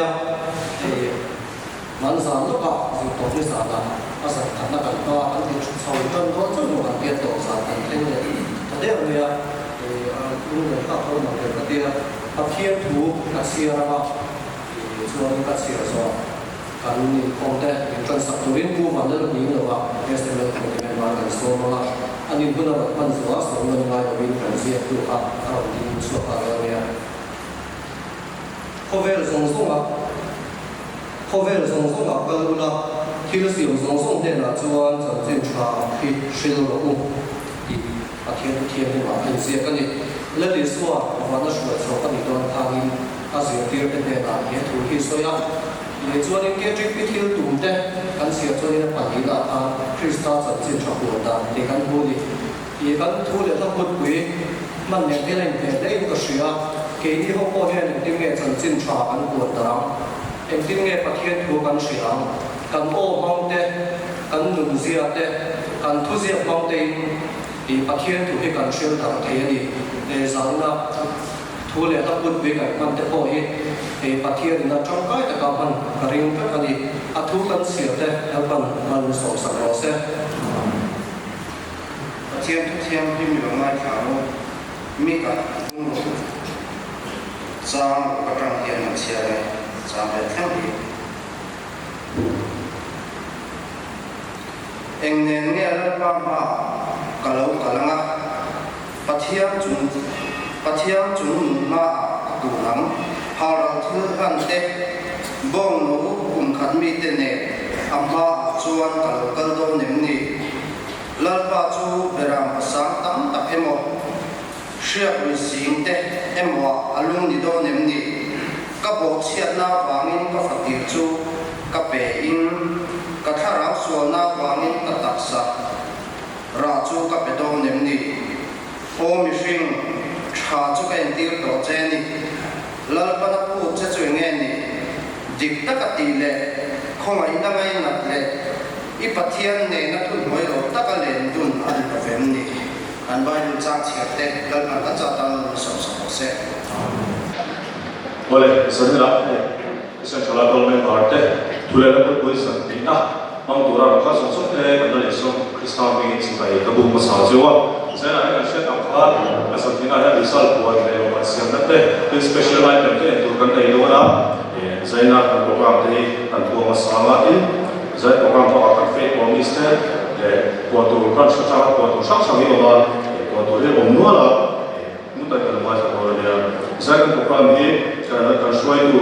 ya man zam lo ka zu to ni sa da asa khatna kan ka an ti chu chau ton do chu no kan pia to sa kan thleng le ta de ne ya lu ne ka ko ma ke ta de a thien thu ka sia ra ba chu ni ka sia so kan ni kong te kan sak tu rin ku man le ni lo ba yes le ko ni ma kan so ma ani bu na man zo so no ni ma win kan sia tu ka a ni so ka le ya Khovel song song a Khovel song song a kalula thil siam song song te na chuan chan chen tha khi shil lo u ti a thian ni ma an sia kan ni le li suwa wa na shua so kan ni don tha ni a sia tir te te na ye thu hi so ya le chuan in ke tri pi thil tum te kan sia chuan in pa ni la a krista chan chen tha ko da te kan bu ni ye kan thu le ta put pui man ne te len te dei ka shia ke ni ho ko he ne tim nge chan chin tha kan ko da em tim nge pathian thu kan shia kan o mang te kan nun zia te kan thu zia mang te i pathian thu he kan shil da the ni le zang na thu le ta put be kan man te po he e pathian na chong kai ta ka man ka ring ta ka ni a thu kan sia te ban man so sa ro se pathian thu thiam him lo mai tha ro mi ka sang patang hian na sia le sang le thang ni eng ne nge la pa ma ka lo ka langa pathian chung ma tu lam ha ra thu an te bong no kum khat mi te ne amma chuan ka lo kal do nem ni lal pa chu beram sang tam ta emo Siap rising te emwa alung di do nem ni ka bo chiat na wangin ka fatir chu ka pe in ka thara so na wangin ka taksa ra chu ka pe do nem ni o mi sing tha chu ka entir to che ni lal pa na pu che chu nge ni dik ta ka ti le khonga ina ngai na le I pathian ne na thu moi ro ta ka len dun an ka vem ni an bai lu chang chiat te dal an ka cha ta lu so so se ole sanira isen chala kol me parte thule la ko san ina mang tura ra ka so so te kan le so krista mi si bai ka bu ma sa jo se na ka se ta kha ka san ina ya risal ko le lo siam na te special item te tur kan dei lo na zaina kan program te kan ko ma sa ma in zai program to ka fe ko mister ko to kan sa cha ko to sa sa mi lo ba ko to le om no la nu ta kan ma sa ko le zai kan program hi kan shwai tu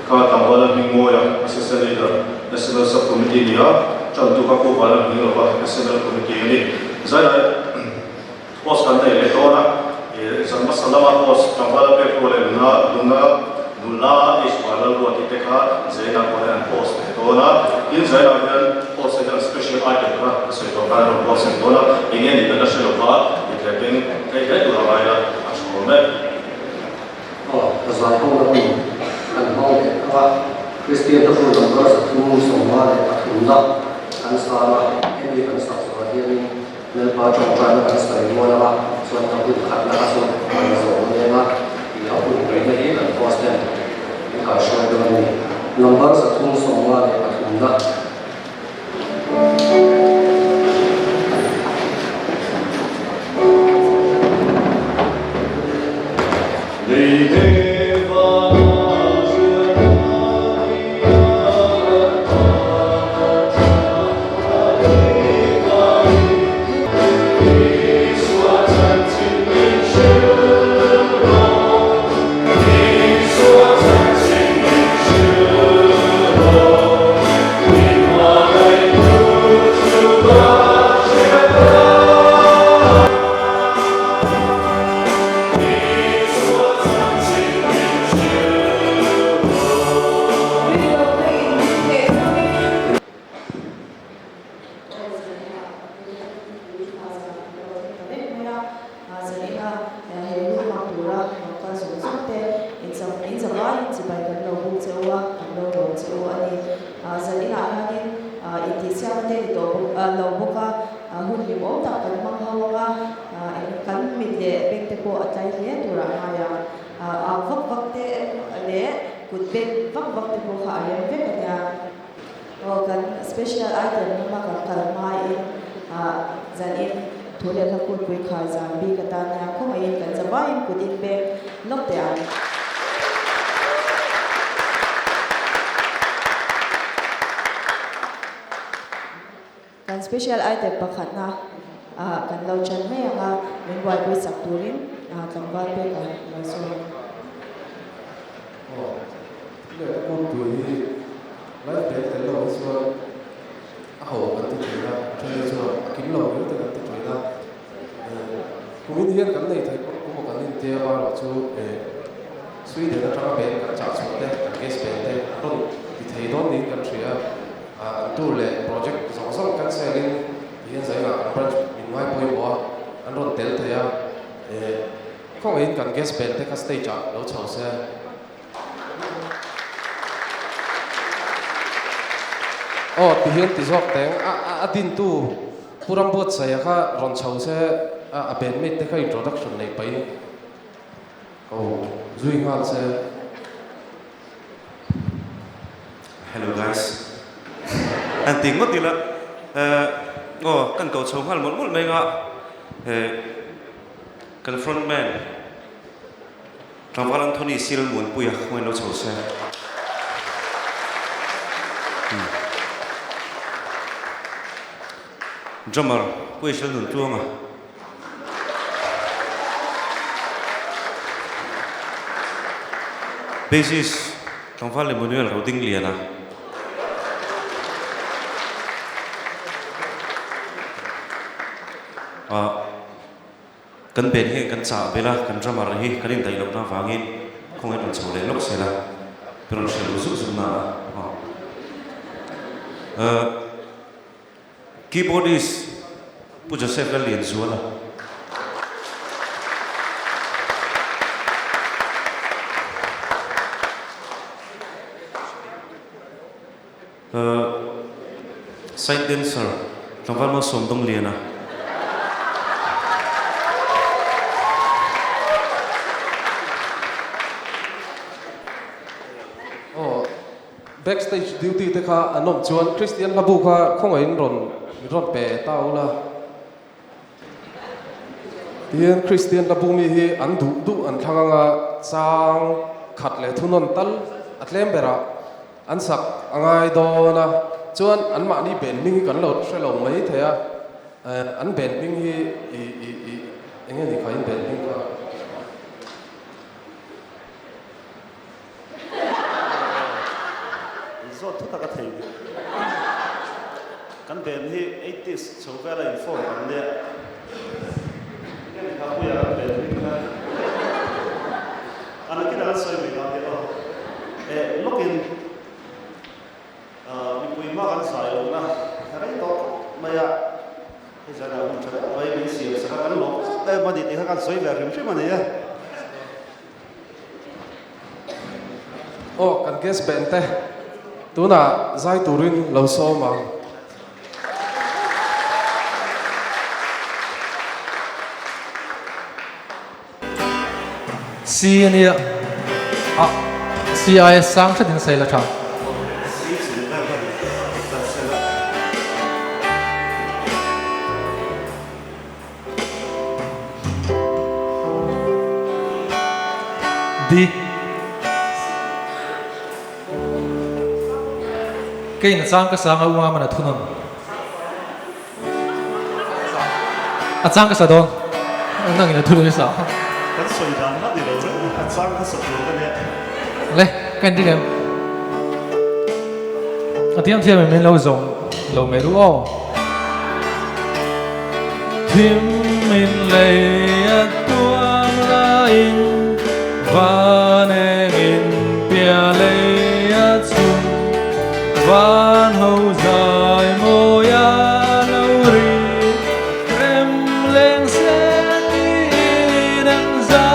ka ta wala mi ngo ya assistant leader national sub committee dia chal tu ka ko wala mi lo ba national committee ni zai post kan dei le to na san masalama post ka wala pe ko le na lunga nula is wala lo ti te kha zaina ko an post to na in zaina gan post an special item ka so to ka ro post to na ingen ni na shelo ba itlepin kai kai tu ra ya ashome zai ko na ni kan ho ke ka Christian to ko ko sa tu so ma le ka tu na kan sa ma e ni kan sa so dia ni le pa chong cha na kan sa mo na ba so ta ku khat na ka so ma so ne ma ya ku ke ni kan post den ka shoi do ni number sa tu so ma le ka tu na cụt bên vắt vắt từ bộ khả lên với cả nhà cần special item mà cần mai in dàn in thu lên là cụt với khả giảm bi cả ta nhà không ai in cần giảm vai cụt in bên lót tiền cần special item pakhat na kan lo chan me anga min wai pui sak turin kan wai pe kan lo so le con tuổi lấy để lo so ho kan ti thila thila so kin lo yo te kan ti thila ku min hian kan nei thai ko kan in te ba lo chu sui de na tra be kan cha so te kan guest be te ron ti thei don ni kan thria tu le project so so kan selling hian zai la kan branch min mai poi bo an ron tel te ya không in kan guest be te ka stage lo chau se thì hiện thì giọt tiếng tin tu puram bớt say ha ron chau se bên mấy cái introduction này bay duy ngal se hello guys anh tiếng mất đi là cần cầu sống hẳn muốn một mấy ngọ cần frontman trong vào Anthony Sil muốn bùi không nó chầu xe drummer quay sơn đường chuông à bassist trong vào Emmanuel đầu tinh liền à cần bền hi cần trả về là cần drummer hi cần đến tay lộc na vàng in không ai còn chầu lên lộc xe là pero sẽ giúp giúp na keyboardist pu Joseph là liền zuala side dancer trong văn mà som đông liền à backstage duty te kha anom chuan Christian Labu kha không ai ron pe tao la hian Christian Labu mi hi an du an thanga chang khat le thunon tal atlem bera an sak angai do na chuan an ma ni ben ming kan lo shelo mai thea an ben ming hi enge ni khain ben ming ka zo thu ta ka thei kan ben hi 80s chowela inform kan le kan ka pu ya ben ni ka ana ki da soi me ga de lokin mi pui ma kan sai lo na rai to maya he jana un chara bai mi si sa kan lo ma di ti kan soi ver rim chi ma ne ya kan guest ben te tu na zai turin lo so ma CIS sang sẽ đến xây là chăng đi cái này sang cái sang ở ngoài mà là thu nằm sang cái sao đó năng cái là thu được sao kan soi dan na di lo re sang ka so lo ka le lấy cái gì em tiếng thiên mình lâu rộng lâu mấy đứa ô thiên mình lấy tuang ra in và nè in bia lấy chung van hậu dài môi lâu ri rem lên xe đi đằng ra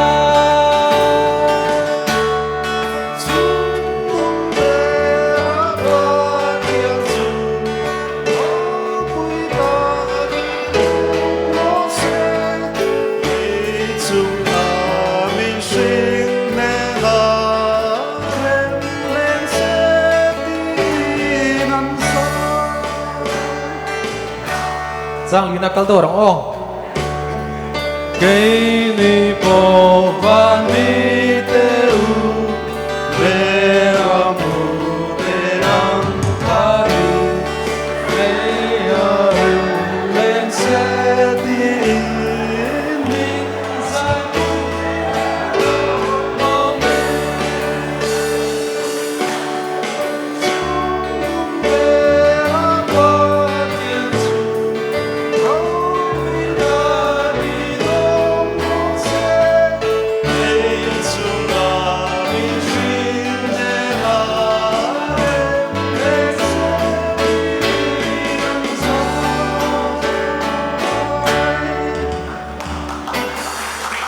Giang Lina Kaldo rong ong. Cây ni po van mi te u le amu te nam kari le aru len se ti min sai mo me le amu tien su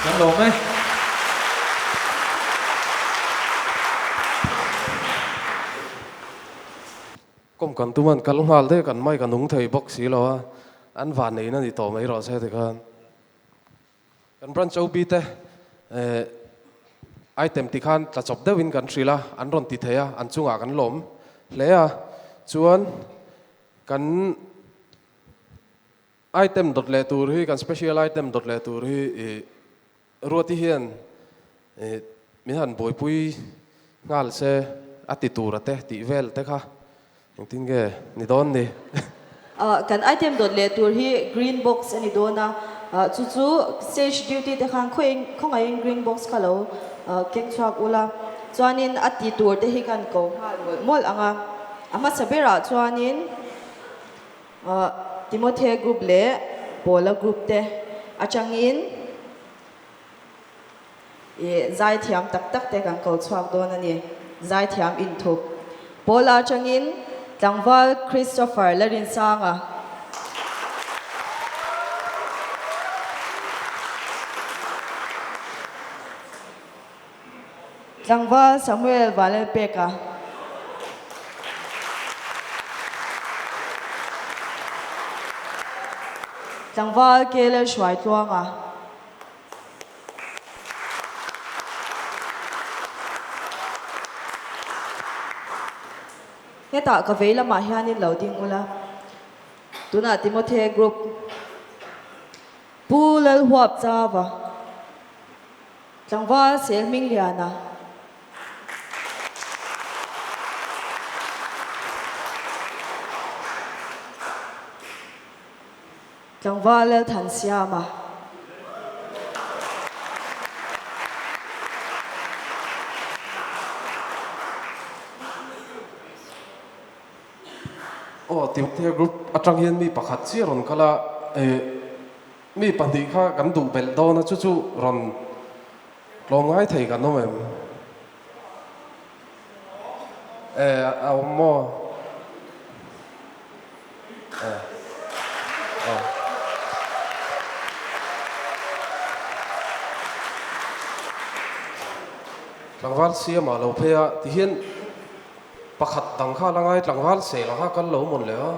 Giang Lộn ấy. Kom kan tuman kalung hal de kan mai kan ung thei bok si lo an van nei na ni to mai ro se te kan branch OB te item ti khan tla chop de win kan trila an ron ti theya an chunga kan lom hlea chuan kan item dot le tur hi kan special item dot le tur hi ruati hian mi han boi pui ngal se atitura te ti vel te kha tin ge ni don ni Kan item dot le tur hi green box ani dona chu stage duty te khang khong green box khalo kek chak ula chuanin ati tur te hi kan ko mol anga ama sabera chuanin Timothy group le Paula group te achangin zai thiam tak te kan ko chak don ani zai thiam in thup Paula achangin Tlangval Christopher Larin Sanga Tlangval Samuel Valepeka Tlangval Kele Shuai Tuanga Heta ka veila ma hianin loading ula tuna Timothy group pulal huap chawa Tlangval Selming Liana Tlangval Thansiama Timothy group atang hian mi pakhat chi ron kala mi pandi kha kan du bel do na chu ron longai thei kan no mem au mo Tlangval siam a lo phea ti hian pakhat dang kha langai Tlangval se la kha kan lo mon le ha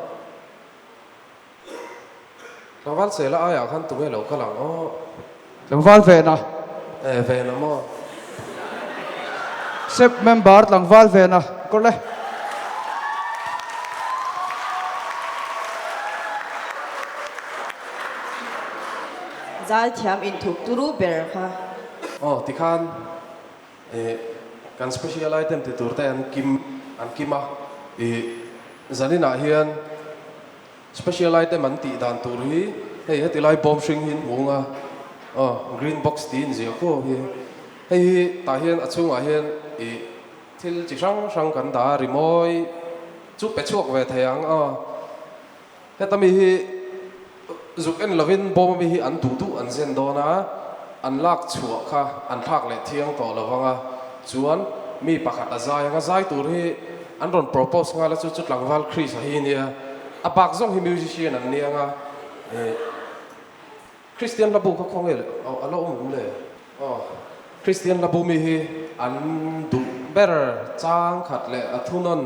Tlangval se la aya khan tu me lo ka lang Tlangval ve na ve na mo sep member Tlangval ve na kor le zai thiam in thup turu ber kha ti khan kan special item te tur te an kima zanina hian special item an ti dan tur hi hei lai bomb string hin munga green box tin zia ko hi hei ta hian achunga hian thil chi sang kan da rimoi chu pe chuak ve theyang hetami hi zuk en lovin bom mi hi an tu an zen dona an lak chua kha an thak le thiang to lawanga chuan mi pakhat azai anga zai tur hi an ron propose nga la chu Tlangval Chris hi nia apak zong hi musician an nianga Christian labu ka khong ele alo le Christian labu mi hi an du better chang khat le athunon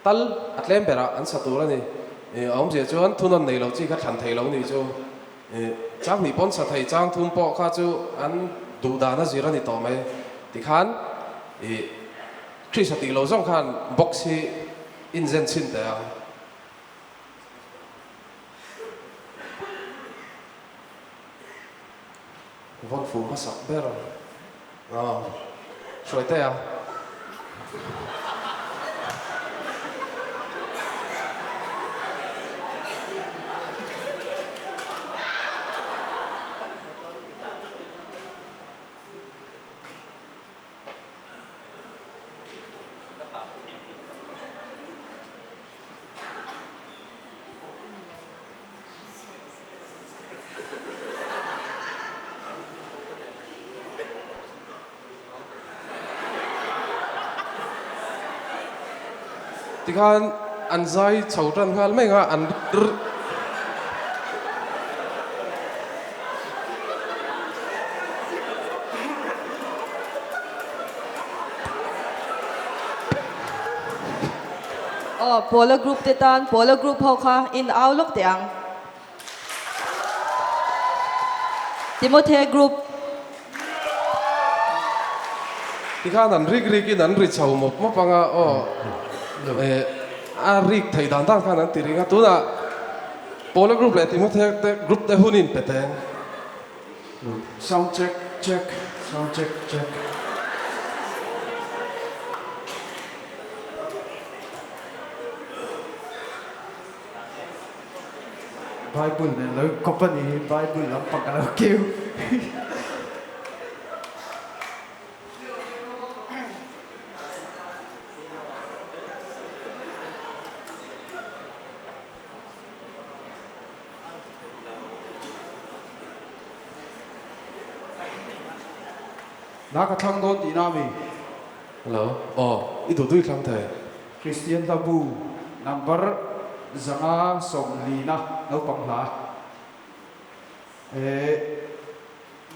tal atlem bera an satura ni ông sẽ cho anh thu non này lâu chỉ khách hàng thầy lâu này cho trang ni bọn sát thầy trang thun bỏ khá cho anh đủ đàn nó gì ra ni tỏ mày thì khán khi sát thì lâu trong khán boxy in dân xin đấy vốn phụ mà sắp bé rồi soi tay à thì khan ăn dai chầu trần ngal mấy ngà ăn Polo group tetan polo group ho kha in outlook tiang Timothy group thì khan ăn rig ăn rig chầu một mà panga rig thầy đàn tăng khan ăn tì rig tu na polo group le Timothy group te hunin peteng Sound check, check. Sound check, check. Bible này lấy company Bible làm bằng cái kêu. Naka thang don ti nami hello itu tu thang thầy Christian Tabu number zanga som lina no pangla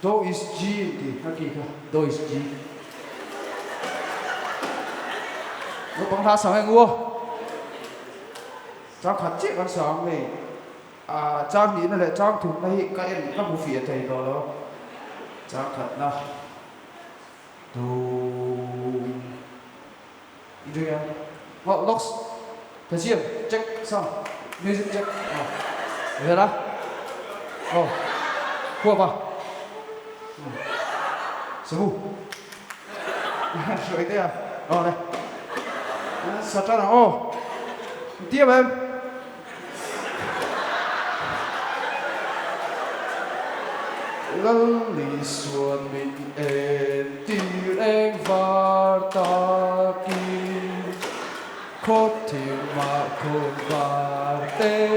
do is G ti hakika do is G no pangla sang hai ngua trang khát chết con sang này trang ní là trang thủ này cái em các bộ phim thầy đó trang khát na tu itu ya locks kasihan check sound music check ya dah kuat apa sembuh so itu ya này satu orang diam em lì xuân mình tiêu anh var ta kim khốt thiên mà khôn var tê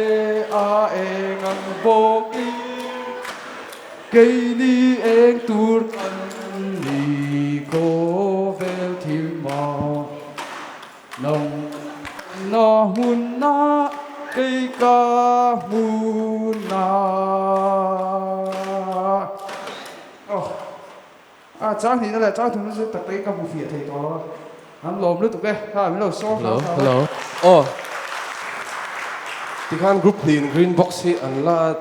anh ăn bốc cây ni anh tuột ăn lì cô vel thiên mò nồng nó hun na cây ca hun na trang thì nó là trang chúng nó sẽ tập cái các bộ phim thầy đó hắn lồm nước tụi cái mình đầu số hello thì khan group din green box hi an la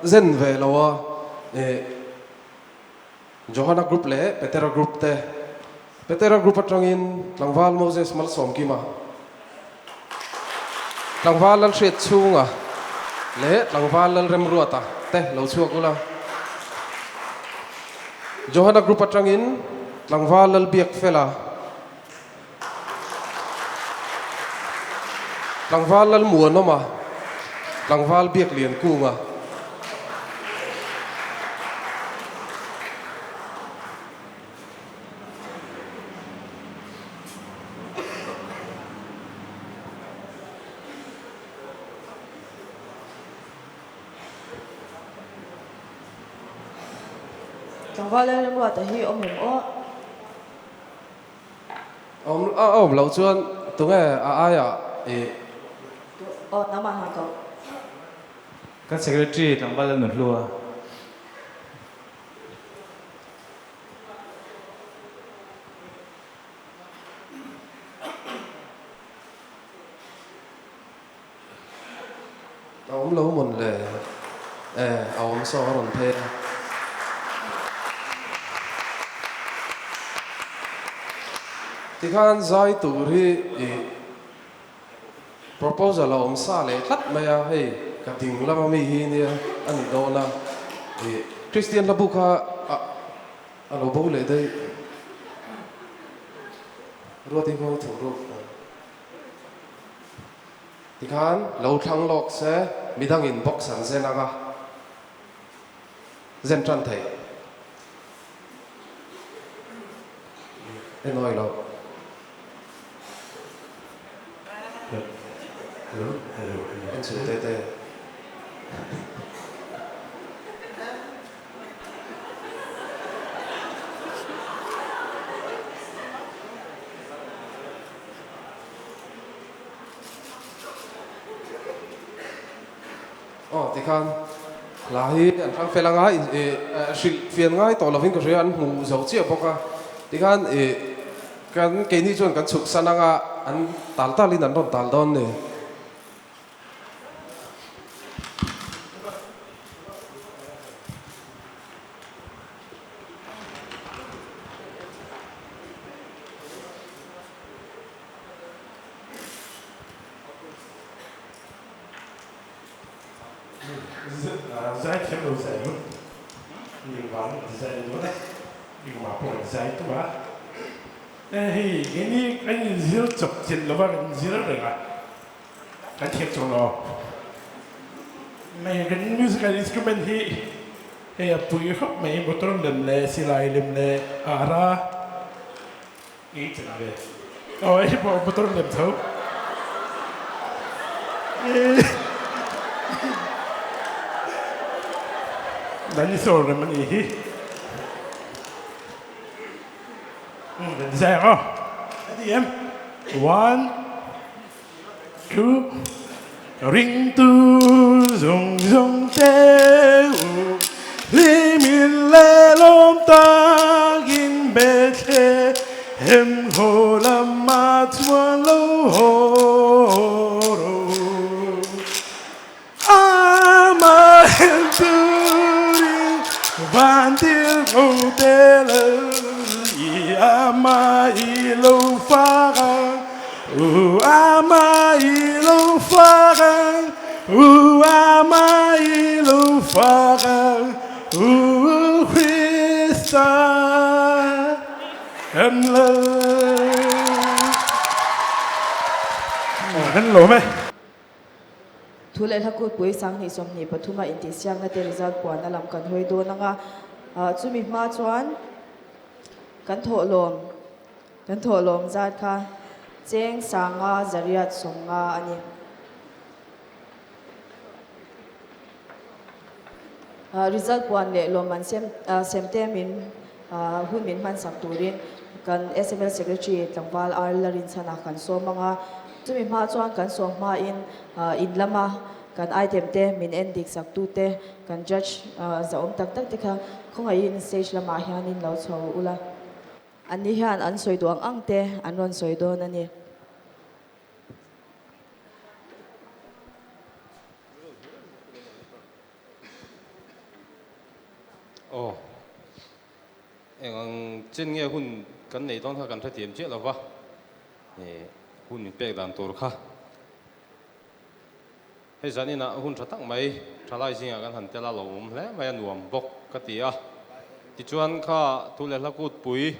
zen về lo Johanna group le Petera group atangin Langwal Moses mal som ki ma Langwal lal shet chunga le Langwal lal rem ruata te lo chu akula Johanna group atangin Langwal lal biak fela Langwal lal muan ma Langwal biak lian kunga Chẳng qua lên rồi tại hi ông mình ông lâu chuan tụi nghe ai à nó mà hàng cậu các secretary trong ban luận lùa ông lâu mình lệ ông so rồi thế thì khan zai tu ri proposal om sa le thắt maya hey ka ding lama mi hi ni ani do na Christian labu kha alo bố lệ đây rồi thì ngồi thủ rồi thì khan lâu thăng lộc sẽ mi đang inbox sẵn sẽ naga dân trăn thầy em nói lâu anh xử tê tê thì khan là hi anh thằng phê lang ai phiền ngay tổ là vinh của riêng anh ngủ giàu chia bọc à thì khan cái này chuẩn cái chụp sang anh tal lên anh đòn tal đòn này Zai khem lo zai lo, ni wang zai lo ne, ni wang pon zai tu ba. Hey, ini anh zero chọc chân lo ba zero rồi à? Anh thiệt cho lo. Mày cái musical instrument hi, hey apui hop mày botol lem le, silai lem le, ara. Ini chân về. Oh, hey botol lem thâu. Đánh số rồi mình ý đánh xe không? Đi em 1, 2 Ring tu rung rung tê Li min lê lom ta gin bê thê Hem hồ lam ma tuan lâu hồ rô Ama hem tu Bandir hotel ama ilo faran ama ilo faran ama ilo faran Christa hello me thu lệ thắc cút buổi sáng thì som ni pathuma in ti siang na te result kwa na lam kan hoi do nanga chumi ma chuan kan tho lom zat kha cheng sanga zariat songa ani result kwan le lom man sem te min hun min man sak turin kan SML secretary tlangwal arlarin sana kan so manga chumi ma chuan kan so ma in lama kan item te min endik sak tu te kan judge za om tak tak te kha khong ai in stage lama hianin lo chho ula ani hian an soi duang ang te an ron soi don ani anh trên nghe hun cái này đón thà cần phải tiệm chết là va hun mình bẹt đàn tổ kha hay giờ này na hun chặt tăng mấy chặt lại gì cái hành tela lồng lẽ mấy anh nuông bốc cái tia thì chuan kha thu lệ lạc cút bụi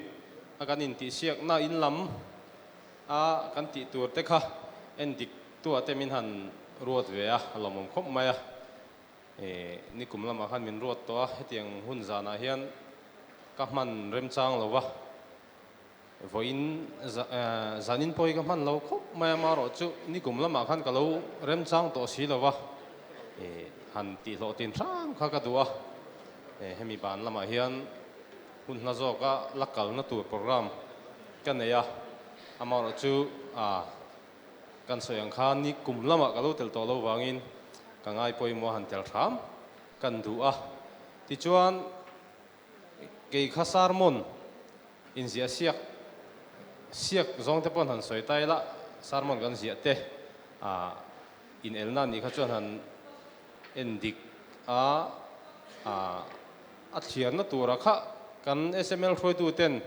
cái in tị siak na in lắm cái tị tuột te kha en dik tua te min han ruột về lồng khop mấy ni kum lama khan min ruột to hetiang hun zana hian các man rem chang lo wa voin zanin poi các man lo khop mai ma ro chu ni kum lama khan ka lo rem chang to si lo wa han ti lo tin thang kha ka duwa hemi ban lama hian hun na zo ka lakal na tur program kan ne ya ama ro chu kan soyang khan ni kum lama ka lo tel to lo wangin ka ngai poi mo han tel tham kan du ti chuan cái khá sarmon in zia siak zong te pon han soi tai la sarmon kan zia te in elna ni kha chuan han endik thian na tura kha kan SML khoi tu ten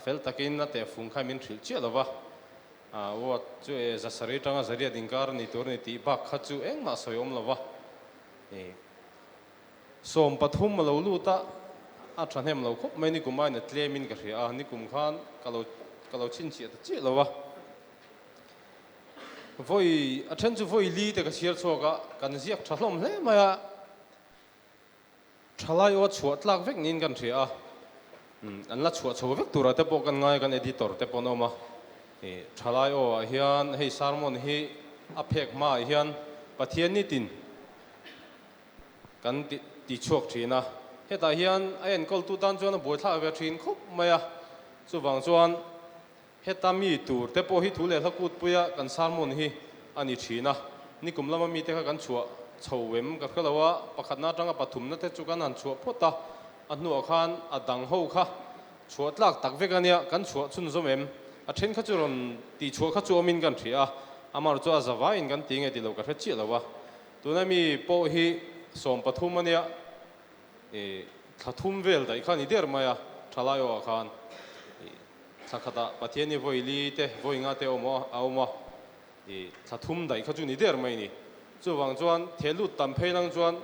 fel takin na te phung khai min thil chi lova wa chu e za sari tanga zaria dingkar ni tur ni ti bak kha chu eng ma soi om lova som pathum lo lu ta a than hem lo khop mai ni kum mai na tle min ka ria ni kum khan kalau chin chi ta chi lo wa voi a then chu voi li te ka siar choka kan ziak thalom hle maya thalai o chuat lak vek nin kan ria an la chuat chaw vek tura te po kan ngai kan editor te pon oma thalai o hian hei sermon hi a phek ma hian pathian ni tin kan ti chuak thina heta hian a en kol tu tan chuan a boi thla ve thin khop maya chuwang chuan heta mi tur te po hi thule hlakut puya kan sermon hi ani thina ni kumlama mi te kha kan chua chhowem ka khalawa pakhatna tanga pathumna te chu kan an chua phota a hnu khan a dang ho kha chuatlak tak vekania kan chua chun zomem a then kha churon ti chua kha chu min kan thia amar chu azawa in kan tinge ti lo ka fe chi lawa tunami po hi som pathum ania thathum vel dai khan i der maya thalayo khan sakhata pathiani voili te voinga te omo auma thathum dai kha chu ni der mai ni chuwang chuan thelut tam pheilang chuan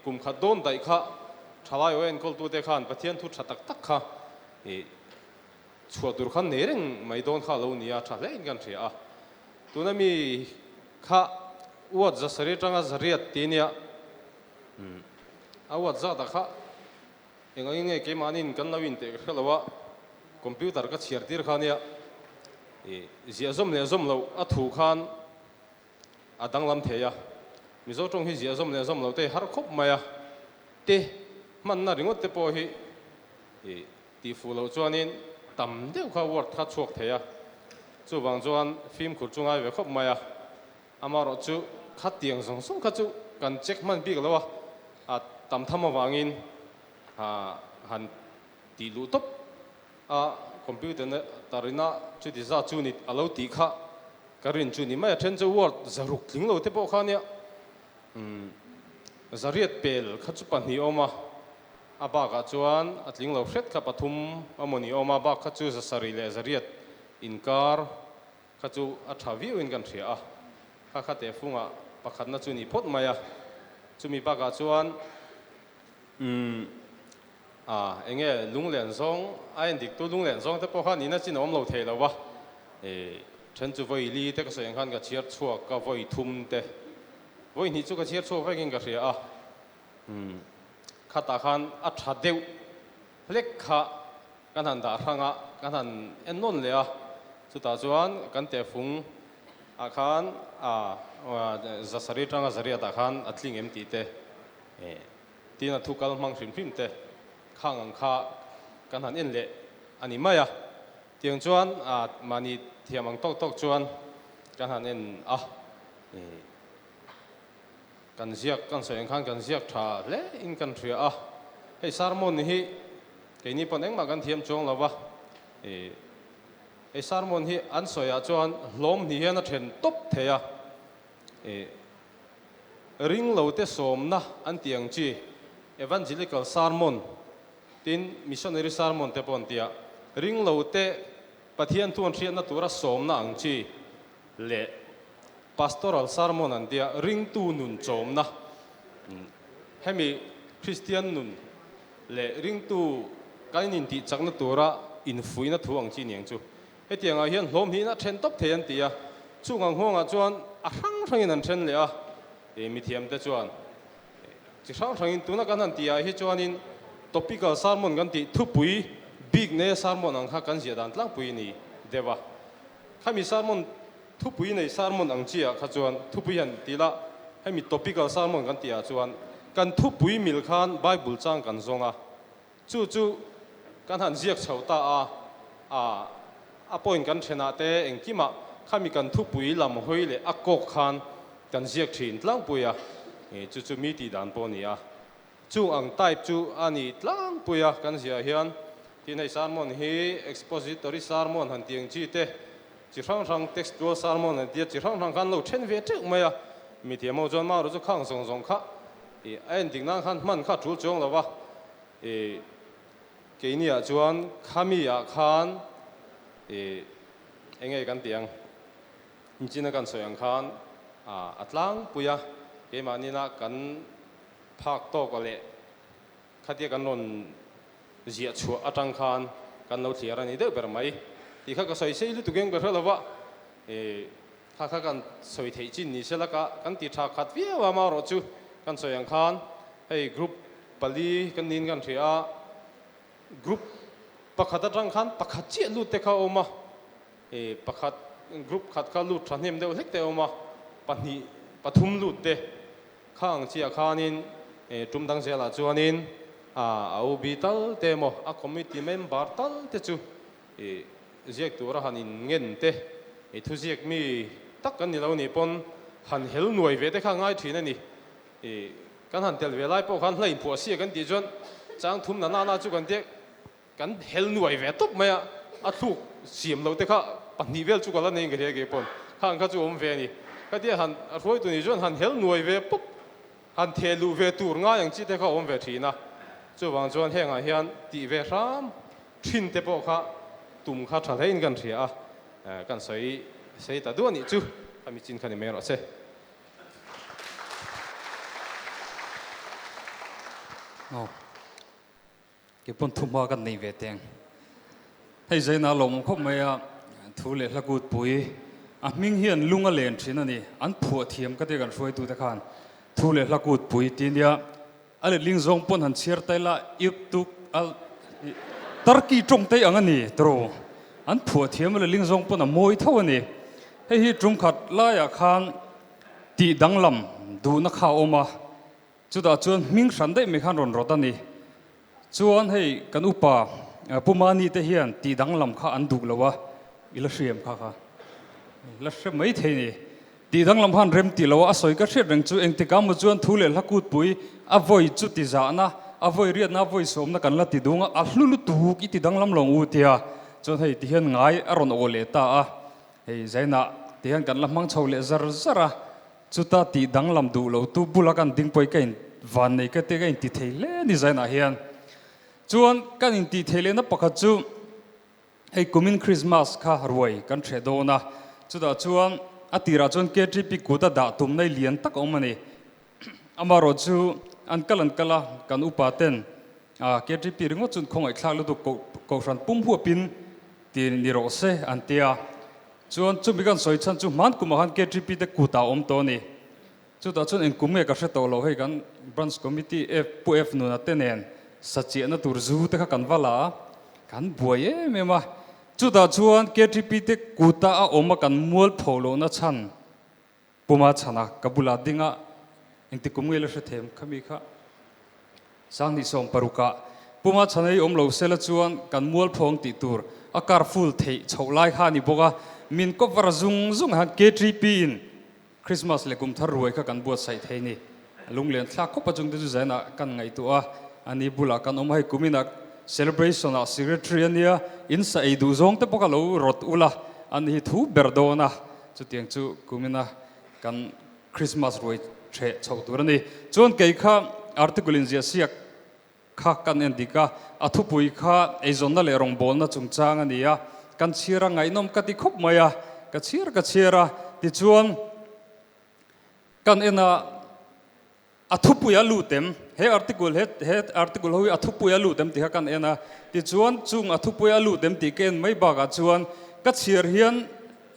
kum khat don dai kha thalayo en kol tu te khan pathian thu thatak tak kha chuatur khan nereng mai don kha lo nia tha le gan thia tunami kha uat za sari tanga zariat tinia awat za da kha engai ke manin kan lawin te khalawa computer ka chiar tir khania zia zom le zom lo a thu khan adang lam theya mizo tong hi zia zom le zom lo te har khop maya te man na ringot te po hi ti fu lo chuanin tam deuh kha word kha chuak theya chuwang chuan film khur chungai ve khop maya amaro chu kha tiang song song kha chu kan check man bi lawa a tam thama wangin han ti lu top a computer na tarina chu ti za chu ni alo ti kha karin chu ni mai then chu word zaruk tling lo te po khania zariat pel kha chu pan hi oma aba ka chuan atling lo hret kha pathum amoni oma ba kha chu za sari le zariat inkar kha chu a thawi in kan thria a kha te funga pakhat na chu ni phot maya chumi ba ka chuan enge lunglen zong ai dik tu lunglen zong te po kha ni na chin om lo the lo wa chen chu voi li te ka so yang khan ka chiar chuak ka voi thum te voi ni chu ka chiar chuak vekin ka ria a khata khan a tha deu lek kha kan han da ranga kan han en non le a chu ta chuan kan te fung a khan za sari tanga zaria ta khan atling em ti te tina thu kal mang hrim hrim te khang ang kha kan han en le ani maya tiang chuan mani thiamang tok tok chuan kan han en kan ziak kan soeng khan kan ziak tha le in kan thria hei sermon hi ke ni pon engma kan thiam chong lawa hei sermon hi an soya chuan hlom ni hian a then top theya ring lo te somna an tiang chi evangelical sermon tin missionary sermon te pon tia ring lo te pathian tuan thian na tura somna ang chi le pastoral sermon an tia ring tu nun chomna hemi christian nun le ring tu kainin ti chakna tura in fuina thuang chi niang chu hetianga hian hlom hi na then top thean tia chungang honga chuan a rang rangin an then le a mi thiam te chuan chi rang rangin tuna kan an tia hi chuanin topical sermon kan ti thupui big ne sermon ang kha kan zia dan tlang pui ni dewa khami sermon thupui nei sermon ang chia kha chuan thupui han tila hemi topical sermon kan tia chuan kan thupui mil khan bible chang kan zonga chu kan han ziak chhauta a point kan thena te engkima khami kan thupui lam hoile akok khan kan ziak thin tlang puya chu mi ti dan po ni a chu ang type chu ani tlang puya kan zia hian tin nei sermon hi expository sermon han tiang chi te chi rang textual sermon han tia chi rang kan lo then ve tek maya mi ti mo jon ma ro chu khang song song kha en ding nang khan man kha thul chong lawa ke ni a chuan khami a khan enge kan tiang inchina kan soyang khan atlang puya ke manina kan phak to ko le ขัดเดียกันนนเจียชัวอัตังคานกันเราเทียรันนี่เด้อเปล่าไหมที่ข้าก็ใส่เสื้อลุตุเก่งเปล่าแล้ววะข้ากันใส่เทจินนี่เสร็จแล้วกันติดฉากขัดเวียว่ามารอจูกันใส่ยังคานให้กรุ๊ปปลีกันนินกันเทียกรุ๊ปประคัดอัตังคานประคัดเจียลุเตข้าออกมาประคัดกรุ๊ปขัดข้าลุดทันเห็นเดียวเล็กเตออกมาปนีปฐุมลุดเตข้างเจียคานินจุ่มดังเสียละจวนนินเอาบีตัลเตโมคอมมิตี้เมมเบอร์ตัลเตจูเจียกตัวหันินเงินเตทุเจียกมีตักกันนี่เรานี่ปนหันเฮลหน่วยเวทข้างง่ายทีนั่นนี่กันหันเตลเวลาพวกหันไล่ผัวเสียกันตีจนจางทุ่มนาจุกันเตกันเฮลหน่วยเวทตบไหมทุกเสียมเราเตข้าปันนิเวลจุกันแล้วนี่กันเรียกปนข้างข้าจูอมเวนี่ก็เดี๋ยวหันรวยตัวนี้จนหันเฮลหน่วยเวปุ๊บหันเทลูเวตูร์ง่ายอย่างจีเตข้าอมเวทีนะจู่วางจวนแห่งอาเฮียนตีเวรามชินเตปอกข้าตุ่มข้าทะเลนกันเสียกันใส่ตาด้วยนี่จู่อามิจินคันนี้ไม่รอดเซ่เก็บปนทุ่มมากันในเวทีให้ใจน่าลมคบไม่ทุเรศละกูดปุยมิงเฮียนลุงอเลนชินนี่อันผัวเทียมก็ได้กันช่วยตัวตะคานทุเรศละกูดปุยทีเดียอะไรลิงซงปนหันเชียร์ไตละยุบตุกตรกีจงไตอังนี่ตรอันผัวเทียมอะไรลิงซงปนมวยเท่านี้ให้ฮิจงขัดลายคานตีดังลำดูนักข่าวออกมาจุดจวนมิงสันได้ไม่ขันรอนรถนี่จวนให้กันอุปาปุมานีเทียนตีดังลำข้าอันดูแล้ววะอิลเชียมข้าลักษณะไม่เท่นี่ตีดังลำพันเริ่มตีแล้วว่าสวยก็เชื่อเรื่องจู่เองที่กำมือจวนทุเรศลักกูดปุยอภัยจุดที่จานะอภัยเรียนอภัยสมนักกันละตีดวงลุลุตุกอีตีดังลำลงอูเตียจนให้ที่เห็นง่ายอารมณ์โอเลต้าให้ใจน่ะที่เห็นกันละมังชาวเลซาร์จุดตาตีดังลำดูแล้วตูบุลกันดิ้งไปกันวันนี้ก็เตะกันตีเทเลนี่ใจน่ะเห็นจวนกันตีเทเลนับปะคัดจู่ให้กุมินคริสต์มาสข้ารวยกันเทรดนะจุดจวนตีราจวนเกจิปิกูตาด่าตุ่มในเลียนตักออกมาเนี่ยอามารอจูอันกัลกันอุปาเตนเกจิปิริงว่าจุนคงไอ้คลาลุตุกสันปุ่มหัวปินตีนิโรเซอันเตียจวนจุมีกันสอยชันจุมันกุมหันเกจิปิเตกูตาอมตัวนี่จุดจวนเอ็งกุมเอกเสตโตโลให้กันบรันส์คอมมิตี้ผู้นูนัตเตเนนสัจเจนตัวจูเตกันวลากันบวยเมื่อมาจุดจวนเกจิปิเตกูตาอมกันมัวพอโลนัชันปุมาชนะกับบุลาดิงะเองติกุมเอลเสเทมขมิค่ะสังนิสอมปรุกะปุมาชนะอมโลเซลจวนกันมัวพองติตูร์อาการฟูลเทชาวไล่ขานิบกะมินก็วรซุงหันเกจิปินคริสต์มาสเลกุมทารวยกันบวชใส่เทนี่ลุงเลียนทักก็ปัจจุบันจะนะกันไงตัวอันนี้บุลากันอมให้กุมินักcelebration a secretary ania insa ei du zong te pokalo rot ula an hi thu berdona chu tiang chu kumina kan christmas roi che chau turani chon kei kha article in zia siak kha kan endika athu pui kha ei zonna le rong bol na chungchang ania kan chira ngai nom ka ti khop maya ka chira ti chuan kan ena athupuya lutem he article hoi athupuya lutem ti hakan ena ti chuan chung athupuya lutem ti ken mai baga chuan ka chhir hian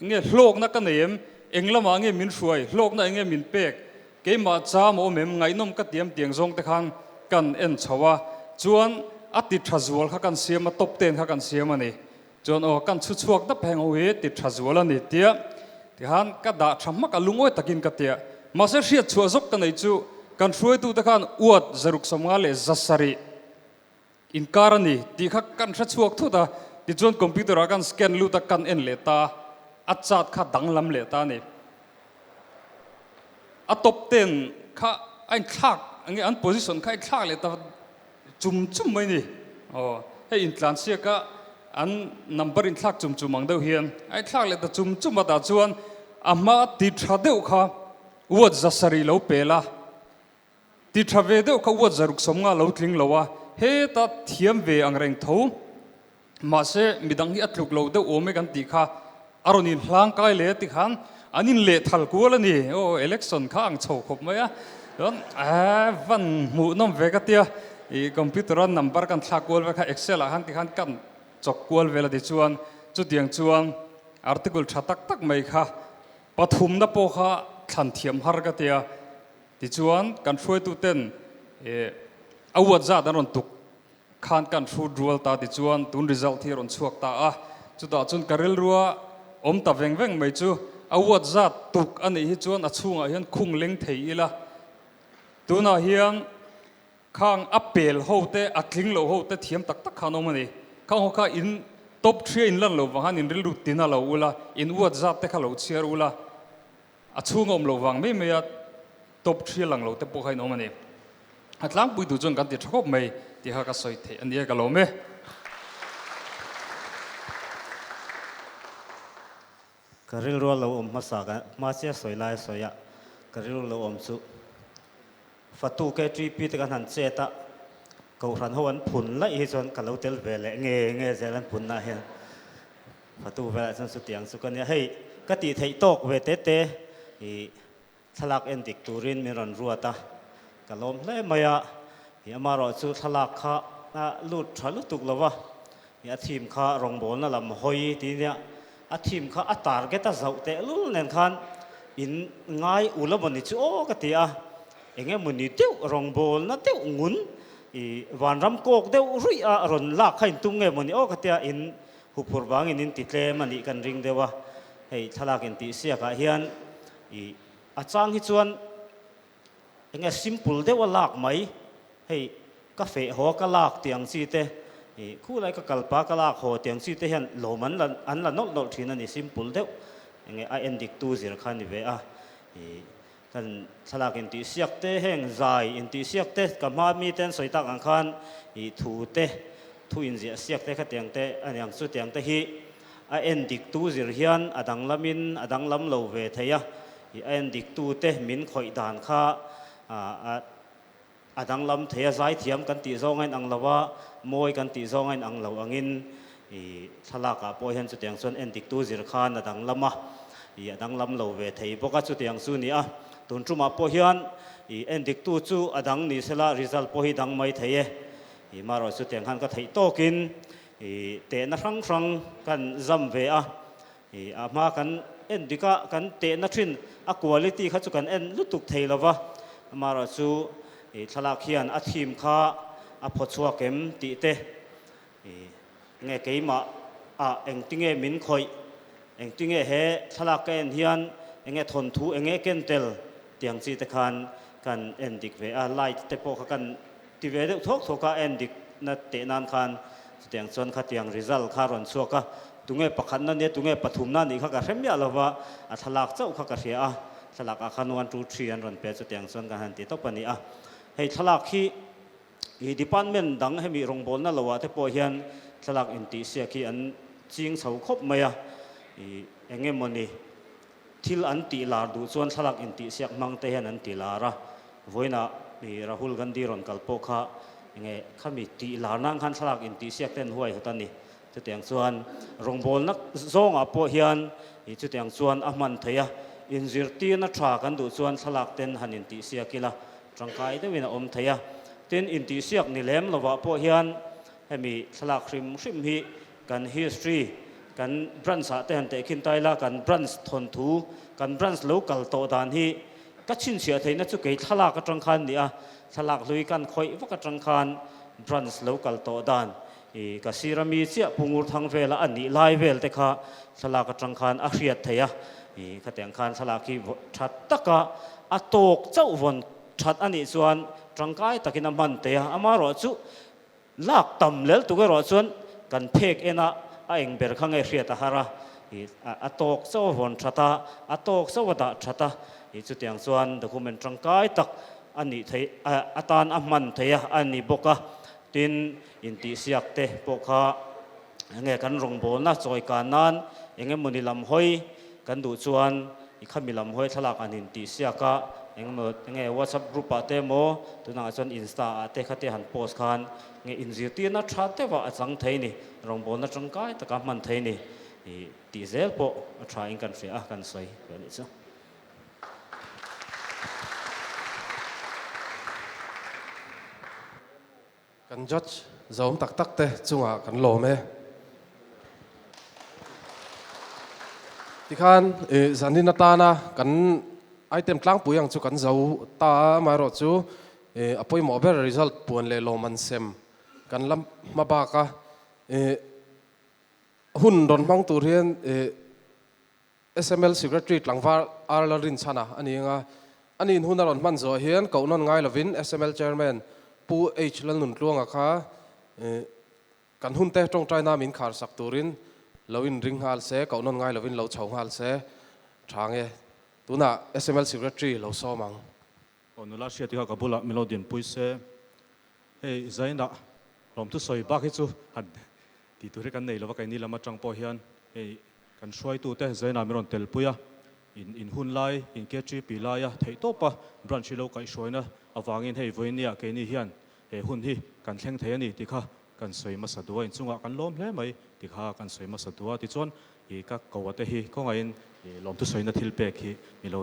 nge hlok na kanem englama nge min hruai hlok na nge min pek ke ma cha mo mem ngai nom ka tiam tiang zong te khan kan en chawa chuan ati thazwal kha kan siam top 10 kha kan siam ani chuan o kan chu chuak da pheng we ti thazwal ani tia ti han ka da thamma ka lungoi takin ka tia ma se hriat chua zok ta nei chu kan shruai tu ta khan uat zaruk samale zasari in karani ti kha kan thra chuak thu da ti chuan computer a kan scan lu ta kan en le ta achat kha danglam le ta ni a top 10 kha ein thak ange an position kha thak le ta chum mai ni he in tlan sia ka an number in thak chum ang deuh hian ai thak le ta chum ma ta chuan ama ti thra deuh kha uat zasari lo pela ti thave deuh kha uat zaruk somnga lo tling lowa he ta thiam ve ang reng tho ma se midang hi atluk lo deuh ome kan ti kha aronin hlang kai le ti khan anin le thal kual ani election kha ang chho khop maya don van mu nom ve ka tia คอมพิวเตอร์นัมเบอร์กันทักวอลไว้ค่ะ Excel อ่ะฮันที่ฮันกันจกวอลเวลาดิจวนจุดยังจวนอาร์ติเคิลชัดตักไม่ค่ะปฐุมนับโปค่ะขันเทียมฮาร์กเตียดิจวนกันช่วยตุเต้นอาวัดจัดนั้นตุกขันกันฟูดรัวตาดิจวนตุน result ที่รอนชวกตาจุดต่อจุนการิลรัวตาเวงไม่จูอาวัดจัดตุกอันนี้จวนช่วงเฮียนคุ้งเล็งเทียละตัวน่ะเฮียนข้างอัปเปิลโฮเตอัดลิงโลโฮเตเทียมตักขานอมันนี่ข้างหัวข้าอินท็อป3อินลันโลวังฮันอินริลรูตินาโลอุลาอินวัดจัดเตข้าโลเชียร์อุลาช่วงโลวังไม่ท็อป3หลังโลเตปกให้นอมันนี่อัดล้างปุยดูจนกันติดชอบไม่ที่ฮักก็สวยเทอันนี้ก็โลเมกริลรัวเรามาสากันมาเสียสวยลายสวยอะกริลเราสุฟัตูแกจีปีตกันหันเจตะเขาหันหัวผุนละอีจนกันเราเตลเวลเงเจลันผุนนะเห็นฟัตูเวลจนสุดยังสุกันเนี่ยให้กติไทยตกเวเตเตทลักเอ็นดิกตูรินมีรันรัวตากันลมเลยมายะมารอสุทลักข้าลุดทะลุตุกละวะทีมข้ารองบอลนั่นลำหอยทีเนี้ยทีมข้าตาร์เกตเจ้าเตลุลเนนขันอินง่ายอุลมันนี่จูโอกติเองมันนี่เดียวรองบอลนั่นเดียวงุนวันรำโกกเดียวรุ่ยรอนลากขันตุ้งมันนี่โอกติอินหุบหัวบางอินติดเลมันนี่กันริงเดียวให้ทลักอินติเสียกันเฮียนอาจารย์ที่ชวนเองsimple เดียวลากไหมให้กาแฟหัวก็ลากเตียงซีเตคู่ไรก็กลปากลากหัวเตียงซีเตเห็นโลมันละอันละนกทีนั่นนี่simple เดียวเองไอเอ็นดิกตูสิร์คันนี่เวกันสลากอินติเสียกเตแห่งใจอินติเสียกเตกับมามีเต้นสวยตักอังคันทูเตทูอินเสียกเตขัดเตียงเตอันยังสุดเตียงเตฮีไอเอ็นดิกตูสิร์เฮียนอดังลำมินอดังลำโลเวทยาไอเอ็นดิกตูเตมินคอยด่านข้าดังลำเทียใจเทียมกันตีซองให้อังลาวามวยกันตีซองให้อังลาวอังินสลากปอยเห็นสุดอย่างส่วนเอ็นดิกตูสิร์คานดังลำดังลำโลเวทยปกติสุดอย่างส่วนนี้ตุนจุมาปอยเห็นเอ็นดิกตูจูดังนิสละริซัลปอยดังไม่เทียมารอสุดอย่างขันก็เทียโตกินเตนรังกันจำเวมากันเอ็นดิกะกันเตนทรินควอลิตี้ขัดสุกันเอ็นลุตุกเทียละวะมารอสุทลากเขียนทีมข้าพอชัวเข็มตีเตเงยเกี่ยมาเอ็งติงเงมินคอยเอ็งติงเงเฮทลากเกนเฮียนเอ็งทนทูเอ็งเกนเตลเตียงซีตะคันกันเอ็นดิกเวไลท์เตปโกกันทีเวเดทุกทุกเอ็นดิกนัดเตนันคันเตียงส่วนข้าเตียงริซัลข้ารอนชัวก็ตุงเงปักขันนั่นเนี่ยตุงเงปฐุมนั่นนี่ข้าก็เรียมยาลว่าทลากเจ้าข้าก็เสียทลากขันวันทูทรีอันรอนเปจุเตียงส่วนกันหันตีตบปนีให้ทลากที่ดีพาร์ตเมนต์ดังให้มีรองบอลนั่นละว่าที่พอเห็นทลากอินติเสียที่อันจริงสาวคบไหมเองมันนี่ทิลอันติลาดูส่วนทลากอินติเสียมังเตเห็นอันติลาระวันน่ะมีราหุลกันดีรอนกัลโปค่ะเองข้ามีติลานั่งขันทลากอินติเสียเต้นห้วยหัวตันนี่จุดอย่างส่วนรองบอลนักซองพอเห็นจุดอย่างส่วนมันเทียอินซิร์ตีนักทรากันดูส่วนทลากเต้นหันอินติเสียกี่ละร่างกายได้วินาอมเทียเต้นอินติเสียกนิเลมละว่าพอเฮียนให้มีสลากริมฮีกัน history กันบรันส์เต้นเตะขินไตละกันบรันส์ทนทูกันบรันส์ local โตดานฮีก็ชินเสียเทียนจุกเกยทลากกระจังคันนี่สลากลุยกันคอยว่ากระจังคันบรันส์ local โตดานก็ซีรามีเสียปุงอุทังเวลอันนี้ไลเวลเตค่ะสลากกระจังคันอาเรียดเทียก็แต่งคันสลากที่ชัดตะกะโตกเจ้าวนชัดอันนี้ส่วนร่างกายตะกินน้ำมันเตียมารอจุลากต่ำเลี้ยตัวก็รอส่วนกันเพกเอ็นะเองเบรขังเอเรียตาฮาระโตกเจ้าวนชัดโตกเจ้าวัดชัดจุดอย่างส่วนด็อกเมนต์ร่างกายตักอันนี้เทียตานมันเทียอันนี้บกะตินอินติเสียกเตบกะเงยกันรองโบนะจอยการนั้นเองมันนี่ลำห้อยกันดูส่วนอีกขมีลำห้อยทลากอันอินติเสียกะเองมันเงย WhatsApp กลุ่มเตโมตัวนั้นส่วน Insta เตขัดเตหันโพสกันเงยอินซิตี้นัดชัดเตว่าจังเทนี่รองโบนัดจังกายตะกับมันเทนี่ตีเซลโปทรายกันเสียกันสวยแบบนี้จ้ะ kan judge zom tak tak te chunga kan lo me ti khan zanin atana kan item tlang puyang chu kan zo ta ma ro chu apoi mo ber result puan le lo man sem kan lam ma ba ka hun don bang tur hian SML secretary tlangwar arlarin chana ani nga ani hun ron man zo hian ko non ngai lovin SML chairman pu h lan nun tluanga kha kan hun te tong trai na min khar sak turin loin ring hal se ko non ngai lovin lo chhong hal se thange tuna SML secretary lo so mang onula sheti ka kabula melodian puise hey zaina lom tu soi ba chu han ti tu re kan nei lova kai ni lama tang po hian hey kan shoi tu te zaina miron tel puya in hun lai in ke chi pi lai ya thei to pa branch lo kai shoina awangin hei voinia ke ni hian he hun hi kan thleng thei ani ti kha kan soi ma sadua in chunga kan lom hle mai ti kha kan soi ma sadua ti chon i ka kawate hi ko ngain lom tu soina thil pek hi milo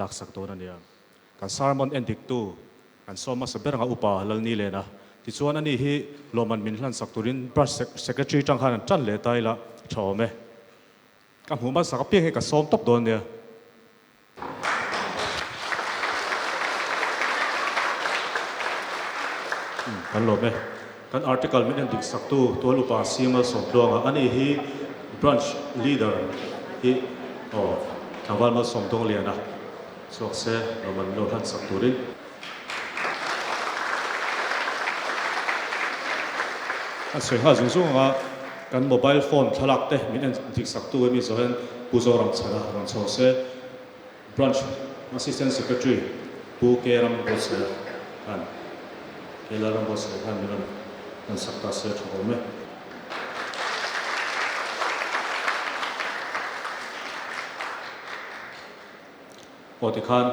lak sak to na nia kan sermon endik tu kan soma saber nga upa lal ni le na ti chuan ani hi loman min hlan sak turin branch secretary tang khan chan le tai la thome ka huma sak pe he ka som top don nia kan lo me kan article min endik sak tu to lupa simal som donga ani hi branch leader hi awal ma som dong le na sok se loman lo hlan sak turin soi ha zung zung nga kan mobile phone thalak te min en dik sak tu mi zohen puzo ram chana ram cho se branch assistant secretary pu ke ram bo se han ke la ram bo se han min an sakta se tho me poti khan